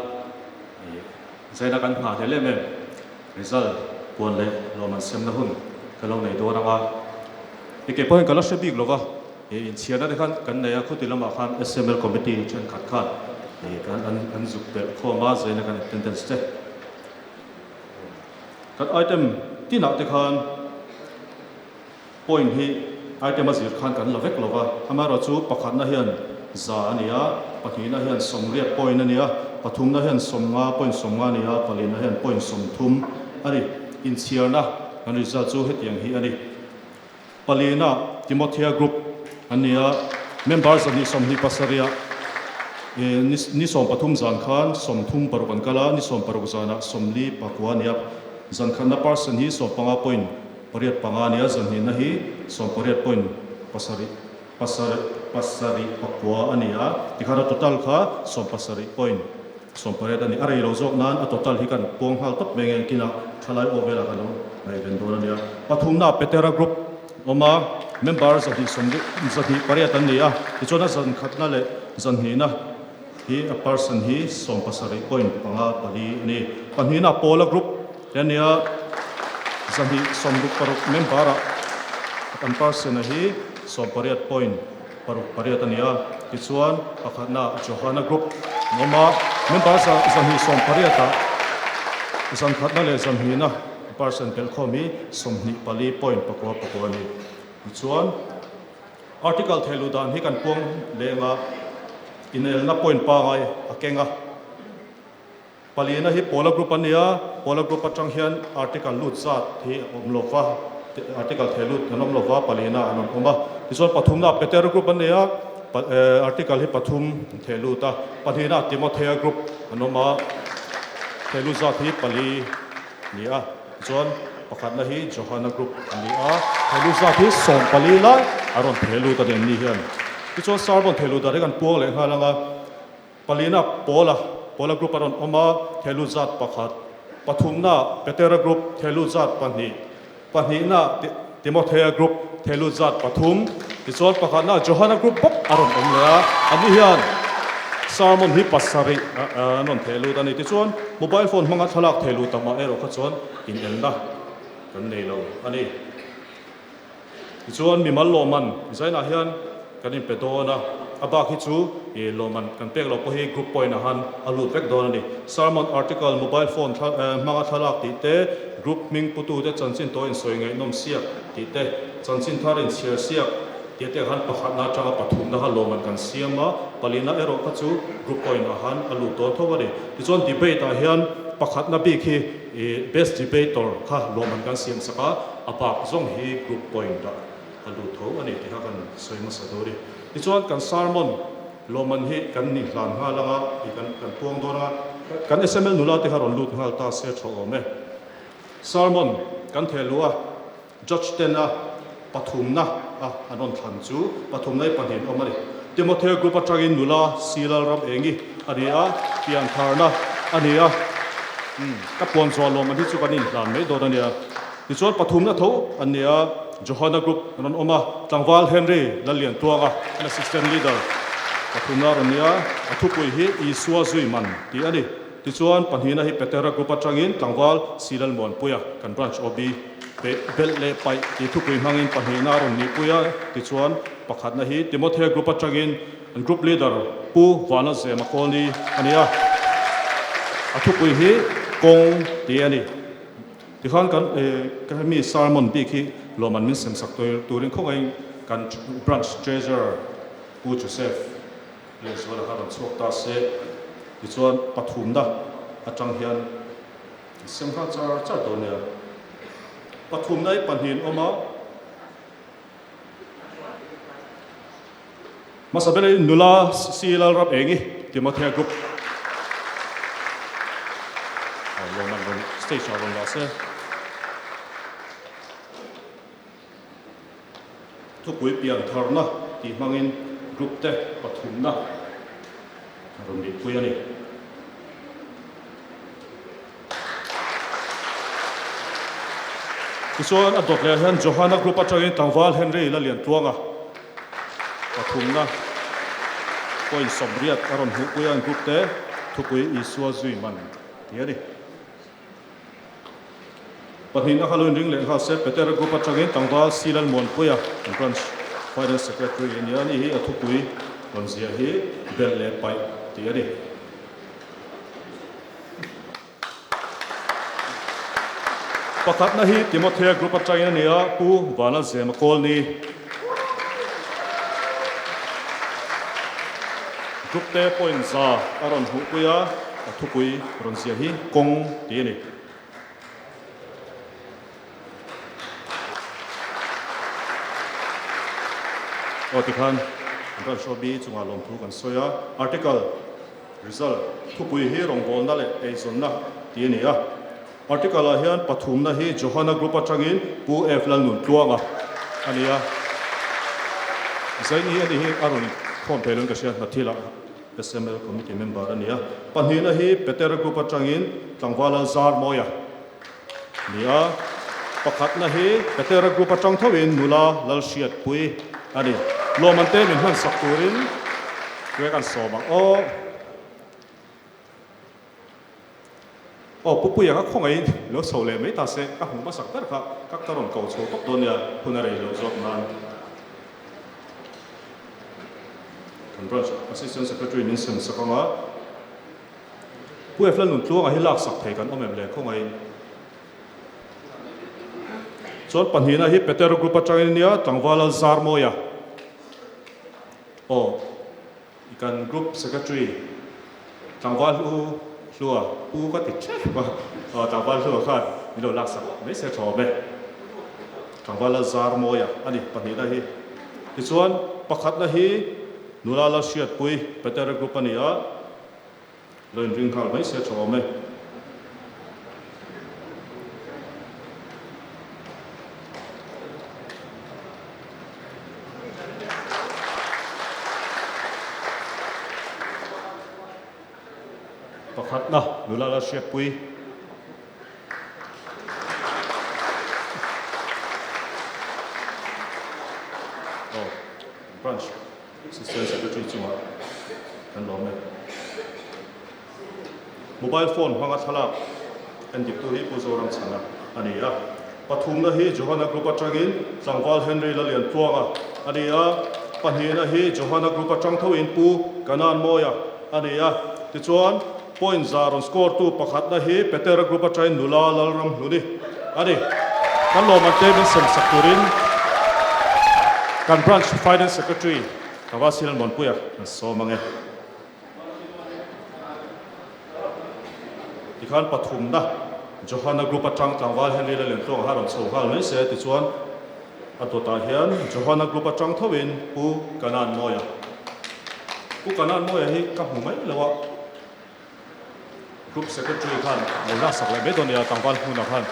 zaina kan ha le me result pon le lo man sem na hun kalau nei do rawa ke point kala se big lova in chiana de kan nei a khuti lama khan SML committee chen khat khan kan an zuk pe khoma zaina kan attendance te kan item tina te khan point hi item azir khan kan lovek lova amaro chu pakhat na hian za ania pathina hian somriat point ania pathum na hian somnga point somnga ania palina hian point somthum ani in chiana an result chu hetiang hi ani palina timothea group ania members of the somni pasaria ni som pathum zan khan somthum parukan kala ni som parukzana somli pakwania zan khan na person hi som panga point pariat pangania zan hi na hi som pariat point pasari pakwa ania tikhara total kha som pasari point som pariat ani ari lo jok nan a total hi kan pong hal top menge kina thalai ovela kan mai vendora nia pathumna petera group oma members of the somni zati pariat ania tichona zan khatna le zan hi na hi a person hi som pasari point panga pali ani panhina pola group ania zan hi som group paruk membera an person hi som pariat point paruk pariat ania tichuan pakhatna johana group oma members zan hi som pariata zan khatna le zan hi na person tel khomi somni pali point pakwa ni chuan article thelu dan hi kan puang lenga inel na point pa ngai akenga palina hi pola group ania pola group atang hian article lut zat hi omlova article thelu anom lova palina anom oma tichuan pathumna peter group ania article hi pathum thelu ta pathina timothea group anoma thelu zat hi pali nia chuan pakhat na hi johana group ania thelu zat hi som pali la aron thelu ta den ni hian tichuan sarbon thelu ta kan puang le halanga palina pola group aron oma thelu zat pakhat pathumna petera group thelu zat pani na timothea group thelu zat pathum tichuan pakhat na johana group bok aron omlea ani hian sarmon hi pasari anon thelu ta ni tichuan mobile phone manga thalak thelu tama ero kha chuan in elna kan nei lo ani tichuan mimal loman zaina hian kanin pedona abak hi chu loman kan pek lo ko hi group point han alut vek don ani sermon article mobile phone manga thalak ti te group ming putu te chanchin to in soi ngai nom siak ti te chanchin thar in share siak ti te han pakhat na tanga pathum na ha loman kan siama palina ero ka chu group point a han alu to thawari ti chon debate a hian pakhat na bi khi best debater kha loman kan siam saka apa zong hi group point da alu tho ani ti ha kan soi ma sadori ti chon kan sermon loman hi kan ni hlan ha langa i kan tuang dona kan SML nula te haron lut hal ta se tho ome sermon kan thelua judge tena pathumna anon than chu pathumnai panin omani Timothy group atagin nula silal ram engi ania pian tharna ania ka pon zo loman hi chu kan in hlan mai do ania ti chon pathumna tho ania Johanna group non oma Tangwal Henry lalian tuanga an assistant leader pathumna ania athupui hi isua zuiman ti ani ti chuan panhina hi Petera group atangin Tangwal silal mon puya kan branch obi bel le pai ti thupui mangin panhina ron ni puya ti chuan pakhat na hi Timothy group atangin group leader pu wana zema koni ania athupui hi kong ti ani ti khan kan mi sermon bi khi loman min sem sak turin khongai kan branch treasurer pu Joseph le zola haron chok ta se ti chuan pathum da atang hian sem kha char do ne pathum nai panhin oma masabele nula silal rap engi Timothy group loman ron stage ron la se thupui pian tharna ti mangin group te pathumna ron ni puyani Isuan adot le han Johanna group atangin Tangwal Henry la lian tuanga pathumna point somriat aron hu puyan group te thupui isua zui man tiari pathin a khalun ring le kha se Peter group atangin Tangwal silal mon puya branch finance secretary yani hi athupui ronzia hi bel le pai tiari pakhat na hi Timothy group atangin ania pu wana zema kolni group te point za aron hu puya athupui ronzia hi kong tiani Otikhan kan shobi chunga lom thu kan soya article result thupui hi rongbol na le eison na tiani a article a hian pathum na hi Johanna group atangin pu f lan nun tluanga ania zaini ani hi aron khom pelon ka sia nathila SML committee member ania panhina hi Peter group atangin Tangwal zar moya nia pakhat na hi Peter group atang thawin nula lalsiat pui ani loman te min han sakturin we kan soma pupuya ka khongai lo sole mai ta se ka huma sak tar kha ka taron ko cho tok don ya hunare lo jok man kan branch assistant secretary min sem sakama pu eflan nun tluang a hilak sak thei kan omem le khongai chon panhina hi Peter group atangin nia Tangwal zar moya ikan group secretary Tangwal hlua pu ka ti che ba Tangwal hlua khan mi lo lak sak mai se tho be Tangwal zar moya ani panhina hi ti chuan pakhat na hi nula la shiat pui Peter group ania loin ring khal mai se tho me pakhat na nula la shiat pui branch assistant secretary chuma kan lo me mobile phone hanga thala and dik tu hi puzoram chana ania pathum na hi Johanna group atangin Tangwal Henry la lian tuanga ania panhina hi Johanna group atang thawin pu kanan moya ania ti chuan point zaron score tu pakhat na hi Peter group atangin nula lalram luni ani kan lo man te min sem sakurin kan branch finance secretary kawasil mon puya so mange ikhan pathum na Johana Group atang tlangwal henri le lentong haron so hal mai se ti chuan atota hian Johana Group atang thawin pu kanan moya pu kanan moya hi ka hu mai lewa group secretary khan mola sak le me donia tangwal hu na khan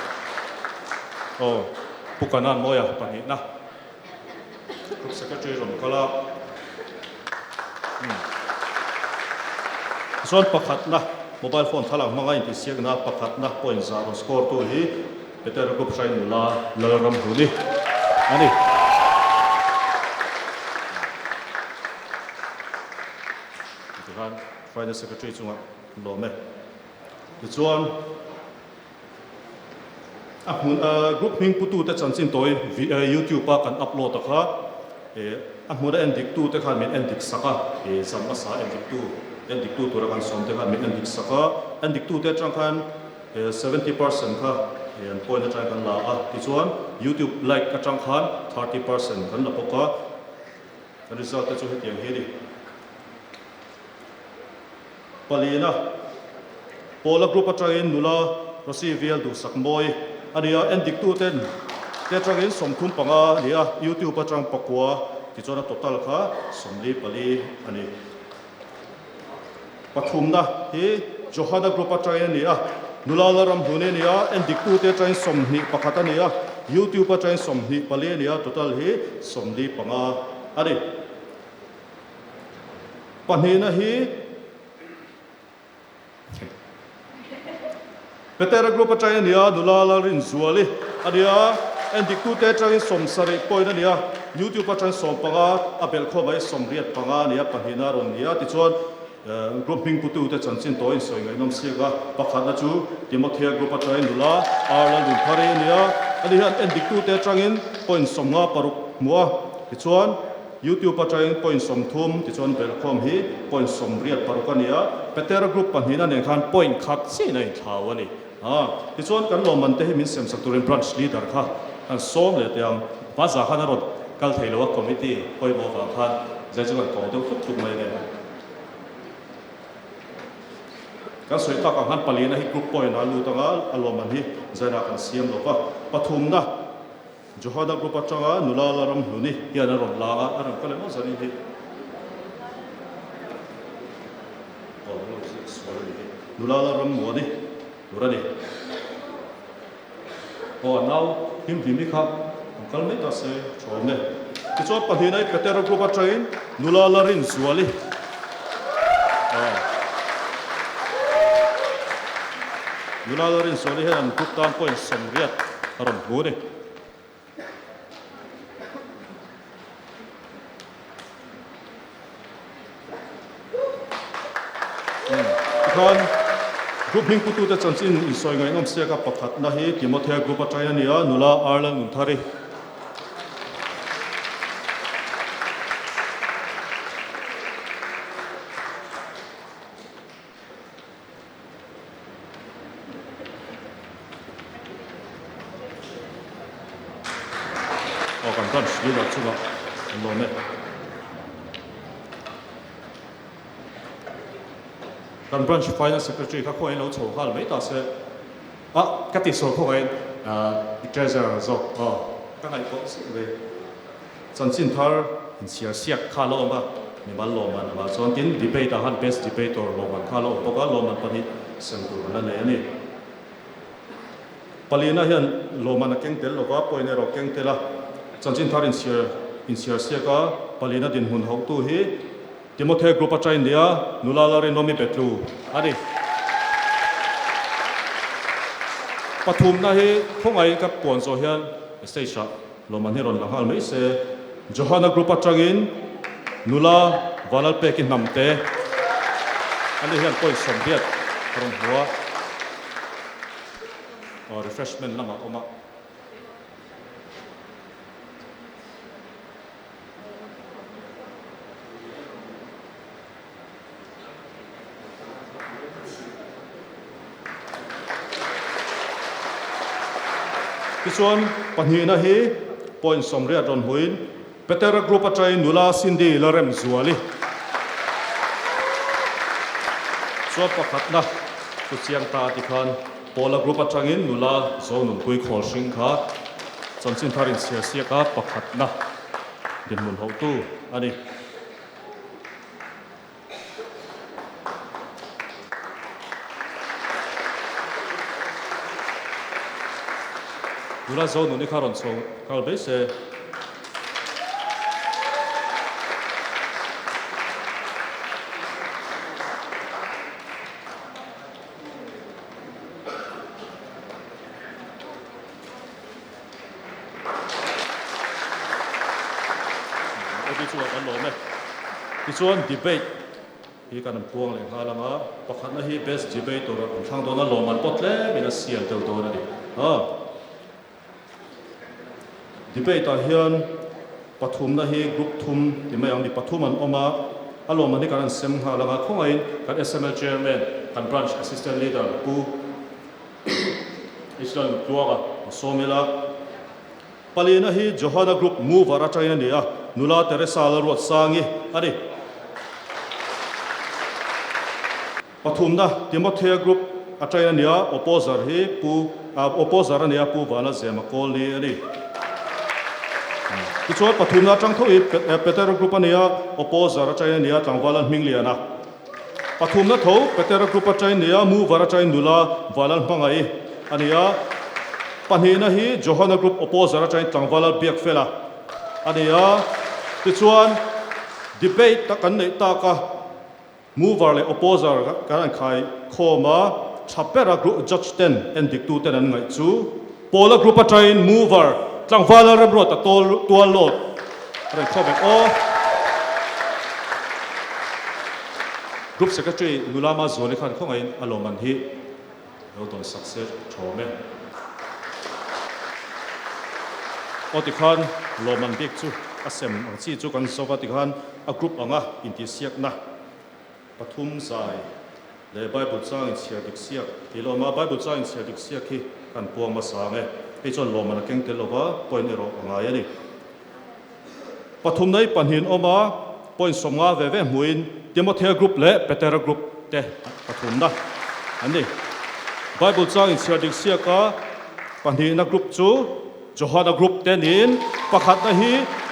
oh pu kanan moya pani na group secretary ron kala zon pakhat na mobile phone thalang mangai ti siak na pakhat na point za ro score tu hi better group train la laram huni ani tuhan finance secretary chunga lo me chuan group ming putu ta chanchin toi YouTube pa kan upload ta kha ahmura endik tu te khan min endik saka samma sa endik tu endik tu tura kan som te khan min endik saka endik tu te chang khan 70% kha en point atang kan la a ti chuan YouTube like ka chang khan 30% kan la poka result te chu hetiang he ri palina pola group atang nula rosi vial du sakmoi ania endik tu ten te changin somthum panga lia YouTube atang pakwa ti chona total kha somli pali ani pathumna hi Johana Group atang nia nulalaram hune nia endik tu te chang somni pakhata nia YouTube atang somni pali nia total hi somli panga ani panhina hi Petera Group atang nia nulalarin zuali adia endik tu te chang somsari poina nia YouTube atang sompanga abel khomai somriat panga nia panhina ron nia ti chuan group ming putu te chanchin toin soi ngai nom siga pakhana chu Timothy Group atang nula arla dun phare nia ani han endik tu te changin point somnga paruk muwa ti chuan YouTube atang point somthum ti chuan bel khom hi point somriat parukania Petera Group panhina ne khan point khat si nei thawani ti chuan kan lo man te hi min sem sakturin branch leader kha an som le tiang baza khana rot kal theilowa committee poi bo wa khan jajwan ko de khut thuk mai ne kan soi ta ka han palina hi group point alu tanga aloman hi zara kan siam lo pa pathumna Johana Group atanga nulalaram huni hiana ron la aram kale mo zani hi nulalaram moni Durani. Oh, now him vimikha. Kal me ta se chomne. Kichot panhina Petera Group atang nulalarin zuali. Nulalarin zuali han kutan point somriat aram hune. Kan group ming putu te chanchin isoi ngai nom sia ka pakhat na hi Timothy Group atang nia nula arlang unthari kan dan sila chuba lo me kan branch finance secretary ka khoi lo chho hal mai ta se ka ti so khoi treasurer zo ka ngai ko ve chanchin thar in sia siak kha lo ma ni mal lo man ba chon tin debate han best debater lo man kha lo poka lo man pani sem tu na ne ani palina hian lo man keng tel lo ka poine ro keng tela chanchin thar in sia siaka palina din hun ho tu hi Timothy Group atang nia nulalarin nomi petlu ani pathum na hi khongai ka pon zo hian station lo man hi ron la hal mai se Johana Group atangin nula walal pekin namte ani hian point sombiat ron huwa refreshment lama oma chuan panhina hi point somria ron huin Petera group atrai nula sindi larem zuali so pakhatna tu chiang ta ti khan pola group atangin nula zonun pui khol sing kha chanchin tharin sia sia ka pakhatna din mun ho tu ani nula zonun ni kharon so kal be se chuan debate hi kan puang le halanga pakhatna hi best debate or thang dona loman potle mina sial tel to ni debate a hian pathumna hi group thum timai ang ni pathuman oma aloma ni kan sem halanga khongain kan SML chairman kan branch assistant leader pu islan tuaga somela palina hi johana group move ara chaina ni a nula teresa la ro sangi ari pathumna timothea group ataya nia opposer hi pu opposer ania pu bana zema kol ni ani kichwa pathumna tangthoi peter group ania opposer ataya nia tangwalan mingliana pathumna tho peter group ataya nia mu wara ataya nula walan pangai ania panhina hi johana group opposer ataya tangwalal biak fela ania kichwan debate takan nei ta ka mover le opposer kan khai khoma chapera group judge 10 and dik 2 10 an ngai chu pola group a train mover tlangwala rebro ta tol lot ren khobe o group secretary nulama zoli khan khongai aloman hi no don success thome oti khan loman dik chu asem ang chi chu kan soka ti khan a group anga inti siak na pathum sai le bible chang chia dik siak tiloma bible chang chia dik siak hi kan puang ma sange ei chon loma na keng telowa point ero anga yani pathum nei panhin oma point somnga ve ve muin timothea group le petera group te pathum na ani bible chang chia dik siak ka panhin na group chu johana group tenin pakhat na hi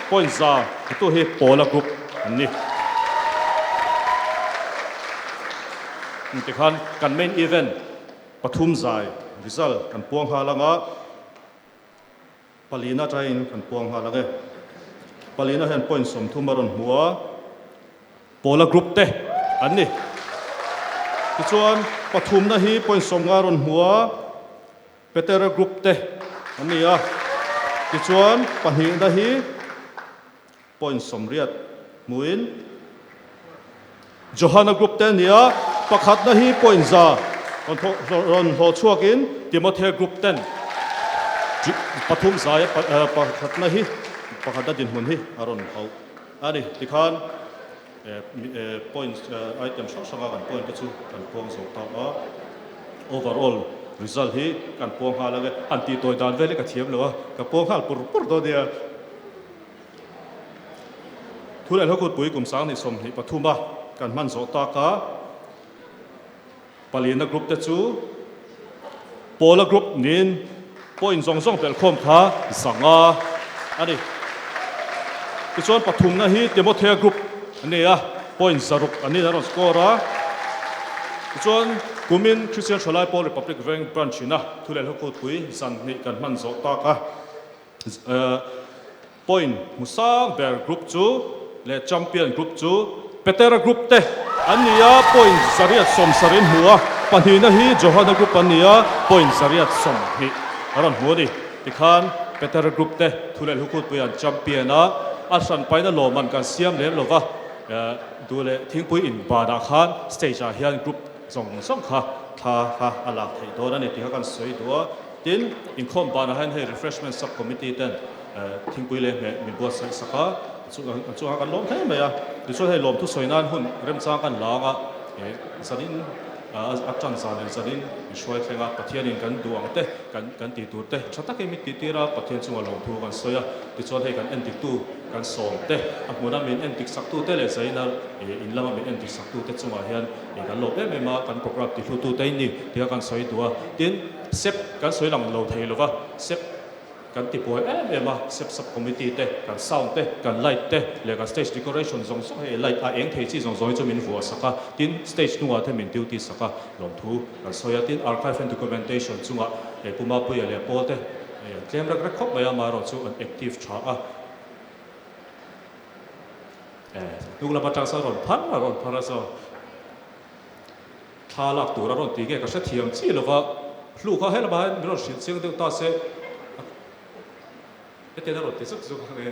point za to hi pola group ani tikhan kan main event pathum zai result kan puang halanga palina train kan puang halange palina hen point som thumaron huwa pola group te anni kichuan pathum na hi point som ngaron huwa petera group te ania kichuan pahi na hi point som riat muin johana group te nia pakhat na hi point za ron ho chuakin timothea group 10 pathum sai pakhat na hi pakhat da din mun hi aron ho ani tikhan point item sanga kan point chu kan pong so ta overall result hi kan pong halage anti toy dan vele ka thiam lo ka pong hal pur do dia thul al hokut pui kum sang ni som ni pathuma kan man so ta ka palina group te chu pola group nin point zong pel khom kha sanga ani kichon pathum na hi timothea group ania point zarup ani ron score kichon kumin christian cholai pol republic veng branch na thulel hokut pui san ni kan man zo ta ka point musang ber group chu le champion group chu petera group te ania point zariat som sarin huwa panhina hi johana group ania point zariat som hi aron huani tikhan petera group te thulel hukut puyan champion a asan paina loman kan siam le lova dule thingpui in bada khan stage a hian group song kha kha alak thei dona ni ti kan soi do tin in khom bana han he refreshment sub committee ten thingpui le mi bo sai saka chu kan lom thei maya ti so he lom thu soinan hun rem chang kan langa sanin atang sanin sanin shoi thenga pathianin kan duang te กันตีตัวเตะชัดตะเกมิติตีระประเทศจังหวัดลงทัวกันสวยติดชวนให้กันเอ็นติตู้กันสองเตะอันมันนั้นมีเอ็นติสักตู้เตะเลยใส่นั่นอินละมันมีเอ็นติสักตู้เตะจังหวัดเฮียนกันโลกไม่มากันโปรแกรมติดตู้เตะนี่ที่กันสวยตัวทีนเซฟกันสวยหลังเราไทยหรือว่าเซฟกันติดป่วยไม่มาเซฟซับคอมมิตี้เตะกันซาวด์เตะกันไลท์เตะแล้วกันสเตจดีคอเรชั่นส่งให้ไลท์เองเทที่ส่งจะมีหัวสักทีนสเตจนู้นที่มีดิวตี้สักลงทัวกันสวยทีนอาร์ไคฟ์แอนด์ด็อกิเมนเทชันจังหวัดปุ่มมาปุยอะไรโปเตะเกมรักครบไม่มาเราจูอันแอคทีฟช้าดูแลประจักษ์สารพันธุ์ถ้าหลักตัวเราตีแกก็เสียเทียมจีหรือว่าลูกเขาให้เราบ้านเราเสียงเดือดตาเสียเดี๋ยวเราตีสักเลย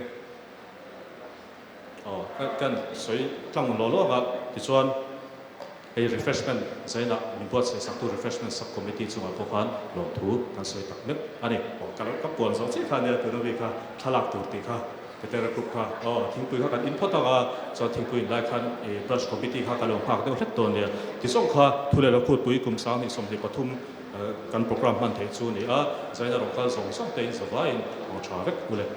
กันสวยตั้งหล่อๆว่าที่ชวนไอ้ refreshment ใช่นะมีบทใส่สักตัว refreshment subcommittee จังหวัดพวกเขาลงทุนกันสวยตักนึกอันนี้กันกับกวนสองที่เขาเนี่ยตัวนู้นค่ะถ้าหลักตัวตีค่ะแต่ละกลุ่มค่ะทิ้งปืนเขากัน input ก็จะทิ้งปืนหลายคันbrush committee เขากันลงพักเดี๋ยวเฮ็ดตัวเนี่ยที่ส่งค่ะทุเรศเราพูดปุยกลุ่มสามที่สมเด็จปทุมกันโปรแกรมมันเทจูนี่ใช่นะเราก็ส่งเต็มสบายของชาวเล็กเลย